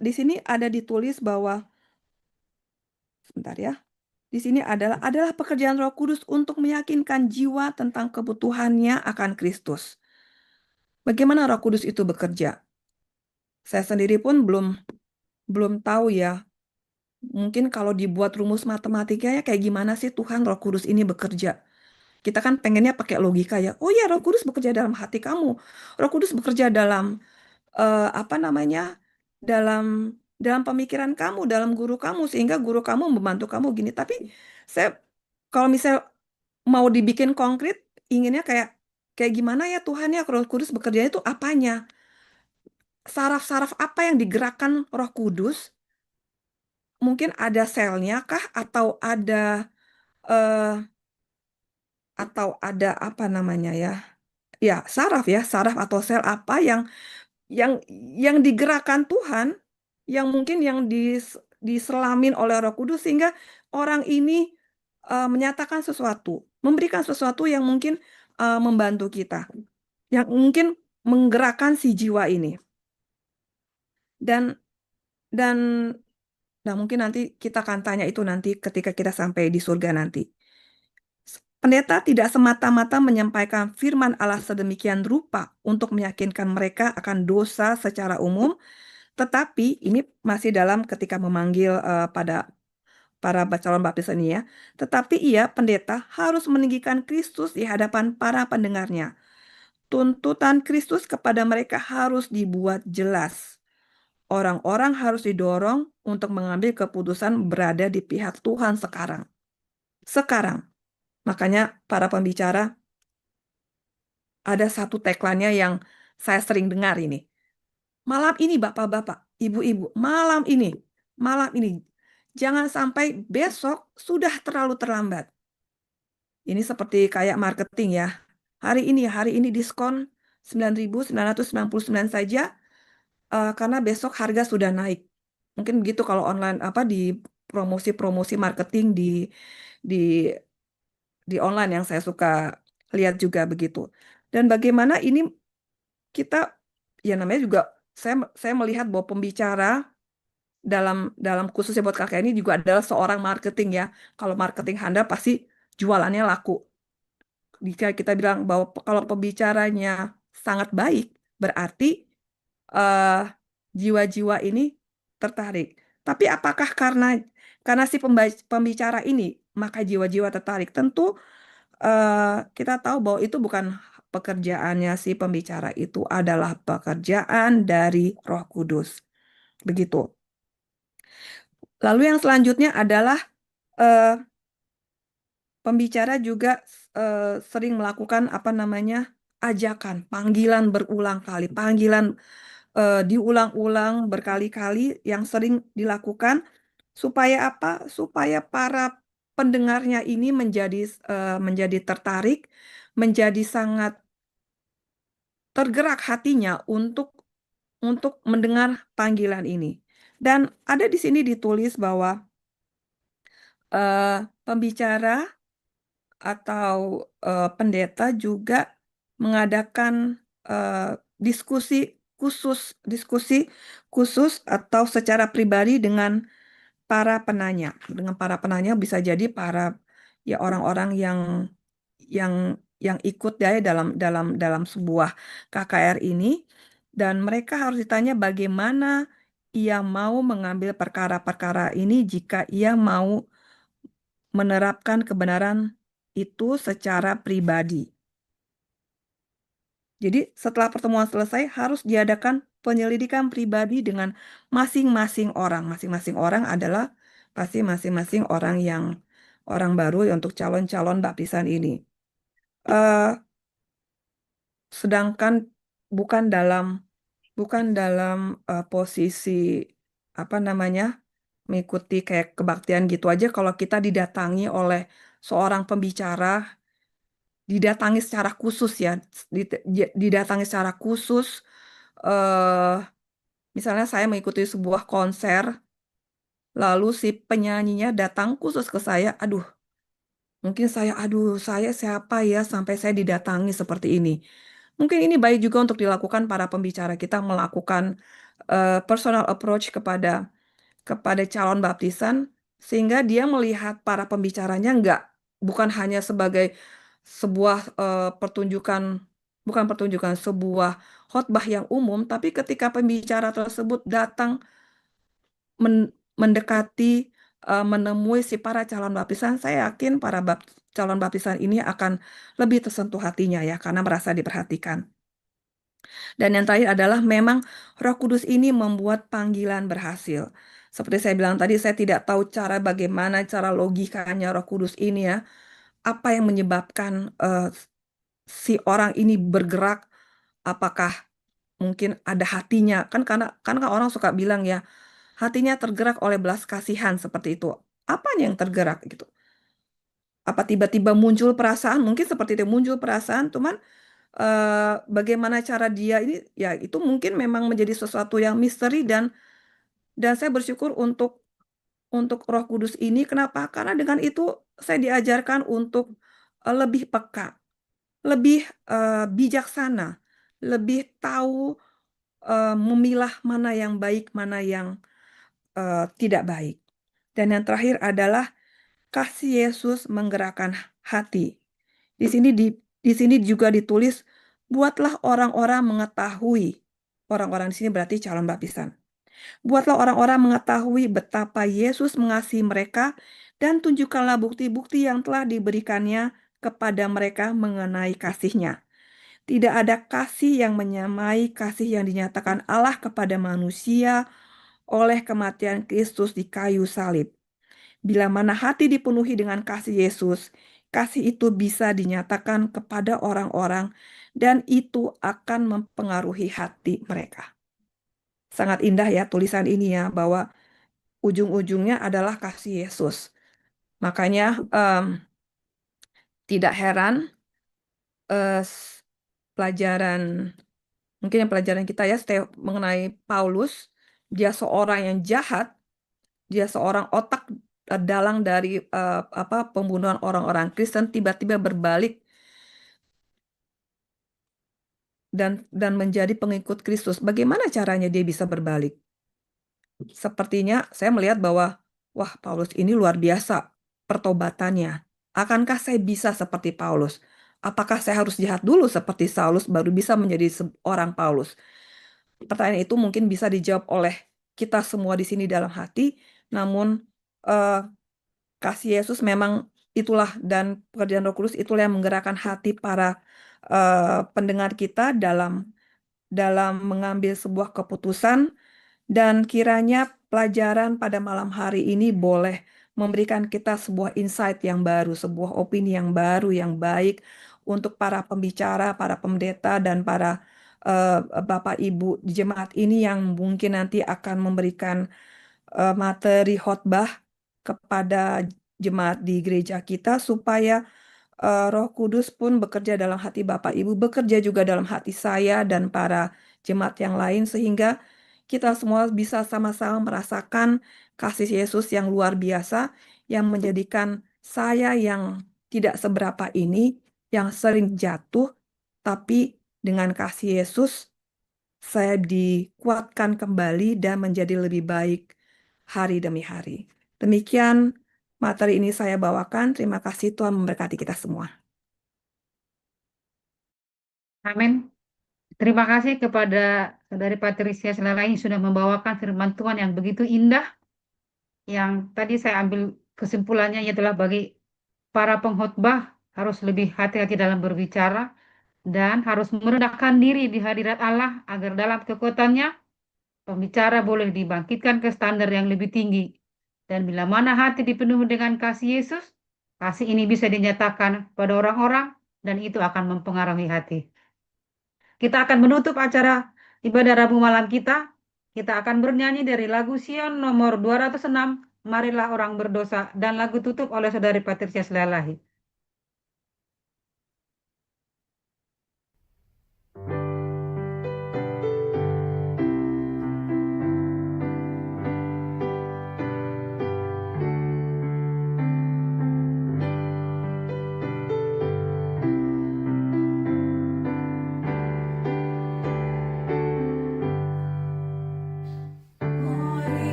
di sini ada ditulis bahwa sebentar ya. Di sini adalah pekerjaan Roh Kudus untuk meyakinkan jiwa tentang kebutuhannya akan Kristus. Bagaimana Roh Kudus itu bekerja? Saya sendiri pun belum tahu ya. Mungkin kalau dibuat rumus matematikanya kayak gimana sih Tuhan Roh Kudus ini bekerja? Kita kan pengennya pakai logika ya. Oh ya, Roh Kudus bekerja dalam hati kamu. Roh Kudus bekerja dalam apa namanya? dalam pemikiran kamu, dalam guru kamu sehingga guru kamu membantu kamu gini. Tapi saya kalau misal mau dibikin konkret, inginnya kayak gimana ya Tuhan ya Roh Kudus bekerja itu apanya? Saraf-saraf apa yang digerakkan Roh Kudus? Mungkin ada selnya kah eh, atau ada apa namanya ya? Ya, saraf atau sel apa yang yang digerakkan Tuhan, yang mungkin yang diselamin oleh Roh Kudus sehingga orang ini menyatakan sesuatu, memberikan sesuatu yang mungkin membantu kita, yang mungkin menggerakkan si jiwa ini. Dan dan nah mungkin nanti kita akan tanya itu nanti ketika kita sampai di surga nanti. Pendeta tidak semata-mata menyampaikan firman Allah sedemikian rupa untuk meyakinkan mereka akan dosa secara umum, tetapi ini masih dalam ketika memanggil pada para calon baptis ini ya. Tetapi pendeta harus meninggikan Kristus di hadapan para pendengarnya. Tuntutan Kristus kepada mereka harus dibuat jelas. Orang-orang harus didorong untuk mengambil keputusan berada di pihak Tuhan sekarang. Sekarang. Makanya para pembicara ada satu tagline-nya yang saya sering dengar ini. Malam ini bapak-bapak, ibu-ibu, malam ini, jangan sampai besok sudah terlalu terlambat. Ini seperti kayak marketing ya. Hari ini diskon 9.999 saja karena besok harga sudah naik. Mungkin begitu kalau online di promosi-promosi marketing di di online yang saya suka lihat juga begitu. Dan bagaimana ini kita ya namanya juga saya melihat bahwa pembicara dalam khususnya buat kakek ini juga adalah seorang marketing ya. Kalau marketing handal pasti jualannya laku. Jika kita bilang bahwa kalau pembicaranya sangat baik, berarti eh, jiwa-jiwa ini tertarik. Tapi apakah karena si pembicara ini maka jiwa-jiwa tertarik? Tentu kita tahu bahwa itu bukan pekerjaannya si pembicara, itu adalah pekerjaan dari Roh Kudus. Begitu. Lalu yang selanjutnya adalah eh, pembicara juga sering melakukan ajakan, panggilan berulang kali, panggilan diulang-ulang berkali-kali yang sering dilakukan supaya apa? Supaya para pendengarnya ini menjadi tertarik, menjadi sangat tergerak hatinya untuk mendengar panggilan ini. Dan ada di sini ditulis bahwa pembicara atau pendeta juga mengadakan diskusi khusus atau secara pribadi dengan para penanya. Dengan para penanya bisa jadi para ya orang-orang yang ikut ya dalam sebuah KKR ini, dan mereka harus ditanya bagaimana ia mau mengambil perkara-perkara ini jika ia mau menerapkan kebenaran itu secara pribadi. Jadi setelah pertemuan selesai harus diadakan penyelidikan pribadi dengan masing-masing orang. Masing-masing orang adalah pasti masing-masing orang baru untuk calon-calon baptisan ini. Sedangkan bukan dalam posisi mengikuti kayak kebaktian gitu aja. Kalau kita didatangi oleh seorang pembicara, didatangi secara khusus ya, didatangi secara khusus. Misalnya saya mengikuti sebuah konser Lalu si penyanyinya datang khusus ke saya, aduh, mungkin saya siapa ya sampai saya didatangi seperti ini. Mungkin ini baik juga untuk dilakukan para pembicara kita melakukan personal approach kepada calon baptisan sehingga dia melihat para pembicaranya bukan hanya sebagai sebuah pertunjukan bukan pertunjukan sebuah khotbah yang umum, tapi ketika pembicara tersebut datang mendekati menemui si para calon baptisan, saya yakin para calon baptisan ini akan lebih tersentuh hatinya ya karena merasa diperhatikan. Dan yang terakhir adalah memang Roh Kudus ini membuat panggilan berhasil. Seperti saya bilang tadi, saya tidak tahu bagaimana cara logikanya Roh Kudus ini ya. Apa yang menyebabkan si orang ini bergerak? Apakah mungkin ada hatinya? Kan orang suka bilang ya, hatinya tergerak oleh belas kasihan seperti itu. Apanya yang tergerak gitu? Apa tiba-tiba muncul perasaan? Mungkin seperti itu muncul perasaan, cuman bagaimana cara dia ini ya itu mungkin memang menjadi sesuatu yang misteri dan saya bersyukur untuk Roh Kudus ini kenapa? Karena dengan itu saya diajarkan untuk lebih peka, lebih bijaksana, lebih tahu memilah mana yang baik, mana yang tidak baik. Dan yang terakhir adalah kasih Yesus menggerakkan hati. Di sini juga ditulis, buatlah orang-orang mengetahui. Orang-orang di sini berarti calon baptisan. Buatlah orang-orang mengetahui betapa Yesus mengasihi mereka dan tunjukkanlah bukti-bukti yang telah diberikannya kepada mereka mengenai kasih-Nya. Tidak ada kasih yang menyamai kasih yang dinyatakan Allah kepada manusia oleh kematian Kristus di kayu salib. Bila mana hati dipenuhi dengan kasih Yesus, kasih itu bisa dinyatakan kepada orang-orang dan itu akan mempengaruhi hati mereka. Sangat indah ya tulisan ini ya, bahwa ujung-ujungnya adalah kasih Yesus. Makanya tidak heran eh, pelajaran, mungkin yang pelajaran kita ya mengenai Paulus, dia seorang yang jahat, dia seorang otak dalang dari pembunuhan orang-orang Kristen tiba-tiba berbalik dan menjadi pengikut Kristus. Bagaimana caranya dia bisa berbalik? Sepertinya saya melihat bahwa wah, Paulus ini luar biasa pertobatannya. Akankah saya bisa seperti Paulus? Apakah saya harus jahat dulu seperti Saulus baru bisa menjadi seorang Paulus? Pertanyaan itu mungkin bisa dijawab oleh kita semua di sini dalam hati, namun eh, kasih Yesus memang itulah dan pekerjaan Roh Kudus itulah yang menggerakkan hati para pendengar kita dalam mengambil sebuah keputusan dan kiranya pelajaran pada malam hari ini boleh memberikan kita sebuah insight yang baru, sebuah opini yang baru, yang baik untuk para pembicara, para pendeta, dan para Bapak Ibu di jemaat ini yang mungkin nanti akan memberikan materi khotbah kepada jemaat di gereja kita supaya Roh Kudus pun bekerja dalam hati Bapak Ibu, bekerja juga dalam hati saya dan para jemaat yang lain sehingga kita semua bisa sama-sama merasakan kasih Yesus yang luar biasa yang menjadikan saya yang tidak seberapa ini, yang sering jatuh, tapi dengan kasih Yesus saya dikuatkan kembali dan menjadi lebih baik hari demi hari. Demikian materi ini saya bawakan. Terima kasih, Tuhan memberkati kita semua. Amin. Terima kasih kepada Saudari Patricia Selera yang sudah membawakan firman Tuhan yang begitu indah. Yang tadi saya ambil kesimpulannya adalah bagi para pengkhotbah harus lebih hati-hati dalam berbicara dan harus merendahkan diri di hadirat Allah agar dalam kekuatannya pembicara boleh dibangkitkan ke standar yang lebih tinggi. Dan bila mana hati dipenuhi dengan kasih Yesus, kasih ini bisa dinyatakan pada orang-orang dan itu akan mempengaruhi hati. Kita akan menutup acara ibadah Rabu malam kita. Kita akan bernyanyi dari lagu Sion nomor 206, Marilah Orang Berdosa, dan lagu tutup oleh Saudari Patricia Selalahi.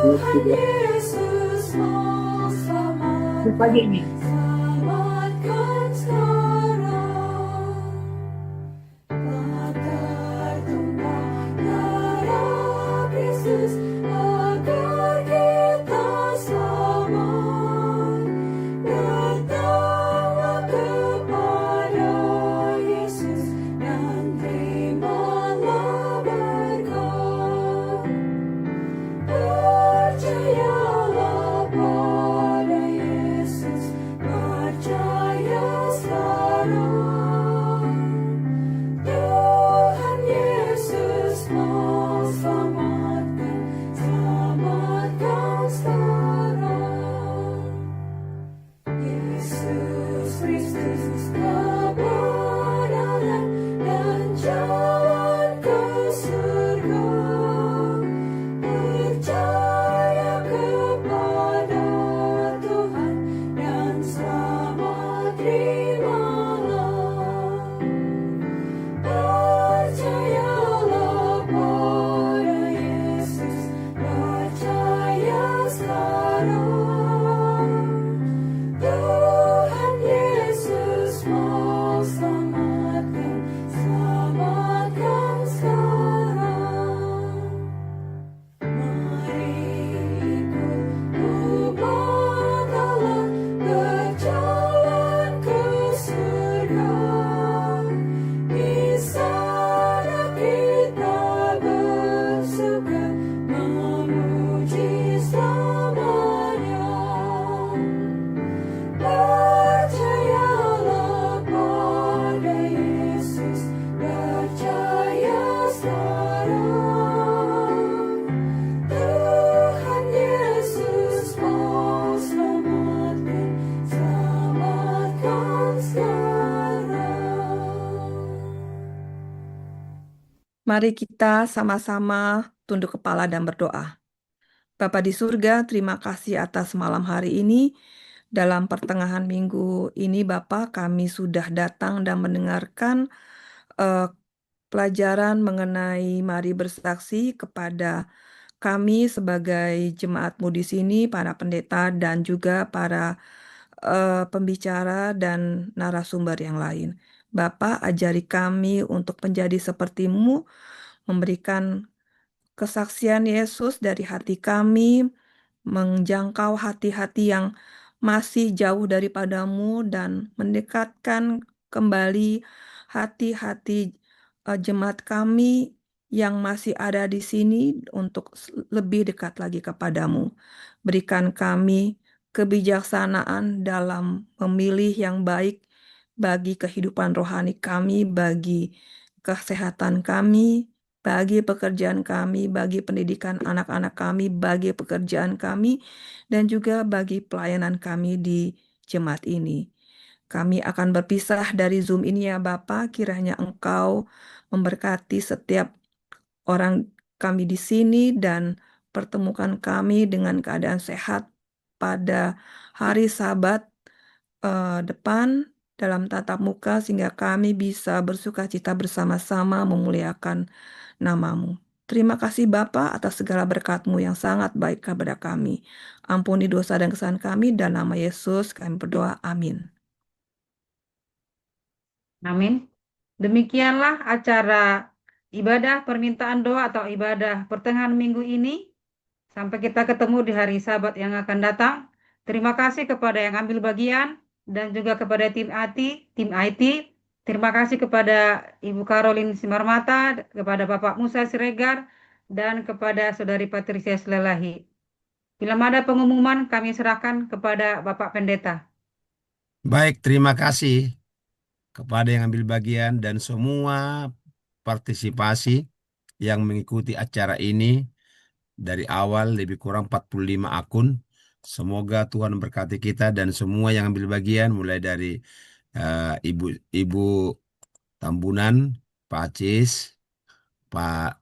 Tuhan Yesus mau selamatkan sekarang. Tertumpah darah Kristus agar kita selamat. Datanglah kepada Yesus dan terimalah berkat. Percayalah pada Yesus, percaya sekarang. Tuhan Yesus mau selamatkan sekarang. Yesus Kristus kebenaran dan jalan ke surga. Percaya kepada Tuhan dan selamat terimalah. Percayalah pada Yesus, percaya sekarang. Tuhan Yesus mau selamatkan sekarang. Mari ikut umat Allah berjalan ke surga. Di sana kita bersuka memuji selamanya. Percayalah pada Yesus, percaya sekarang. Tuhan Yesus mau selamatkan sekarang. Mari kita sama-sama tunduk kepala dan berdoa. Bapa di surga, terima kasih atas malam hari ini. Dalam pertengahan minggu ini, Bapa, kami sudah datang dan mendengarkan pelajaran mengenai mari bersaksi kepada kami sebagai jemaatmu di sini, para pendeta dan juga para pembicara dan narasumber yang lain. Bapa, ajari kami untuk menjadi seperti-Mu, memberikan kesaksian Yesus dari hati kami, menjangkau hati-hati yang masih jauh daripadamu dan mendekatkan kembali hati-hati jemaat kami yang masih ada di sini untuk lebih dekat lagi kepadamu. Berikan kami kebijaksanaan dalam memilih yang baik bagi kehidupan rohani kami, bagi kesehatan kami, bagi pekerjaan kami, bagi pendidikan anak-anak kami, bagi pekerjaan kami, dan juga bagi pelayanan kami di jemaat ini. Kami akan berpisah dari Zoom ini ya Bapa, kiranya Engkau memberkati setiap orang kami di sini dan pertemukan kami dengan keadaan sehat pada hari Sabat depan dalam tatap muka sehingga kami bisa bersukacita bersama-sama memuliakan nama-Mu. Terima kasih Bapa atas segala berkat-Mu yang sangat baik kepada kami. Ampuni dosa dan kesalahan kami, dan nama Yesus kami berdoa. Amin. Amin. Demikianlah acara ibadah permintaan doa atau ibadah pertengahan minggu ini. Sampai kita ketemu di hari Sabat yang akan datang. Terima kasih kepada yang ambil bagian dan juga kepada tim IT. Terima kasih kepada Ibu Caroline Simarmata, kepada Bapak Musa Siregar, dan kepada Saudari Patricia Slelahi. Bila ada pengumuman, kami serahkan kepada Bapak Pendeta. Baik, terima kasih kepada yang ambil bagian dan semua partisipasi yang mengikuti acara ini dari awal lebih kurang 45 akun. Semoga Tuhan memberkati kita dan semua yang ambil bagian mulai dari Ibu Tambunan, Pak Acis, Pak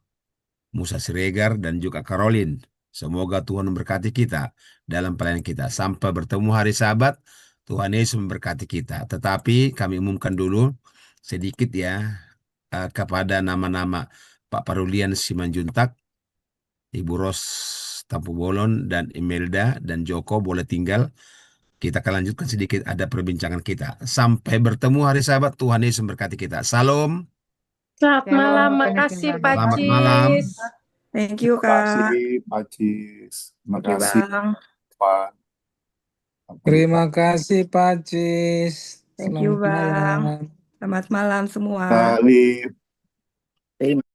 Musa Siregar, dan juga Caroline. Semoga Tuhan memberkati kita dalam pelayanan kita. Sampai bertemu hari Sabat, Tuhan Yesus memberkati kita. Tetapi kami umumkan dulu sedikit ya kepada nama-nama Pak Parulian Simanjuntak, Ibu Ros Tampu Bolon dan Imelda dan Joko boleh tinggal. Kita akan lanjutkan sedikit ada perbincangan kita. Sampai bertemu hari Sabat. Tuhan Yesus memberkati kita. Salam. Selamat Shalom, malam, Tuhan Yesus makasih Pak Selamat memberkati. malam. Cis. Thank you, Terima kasih Kak. Pak Cis. Terima Thank you, kasih Bang. Pak. Terima kasih Pak Cis. Thank you, Selamat Bang. malam. Selamat malam semua. Salib. Terima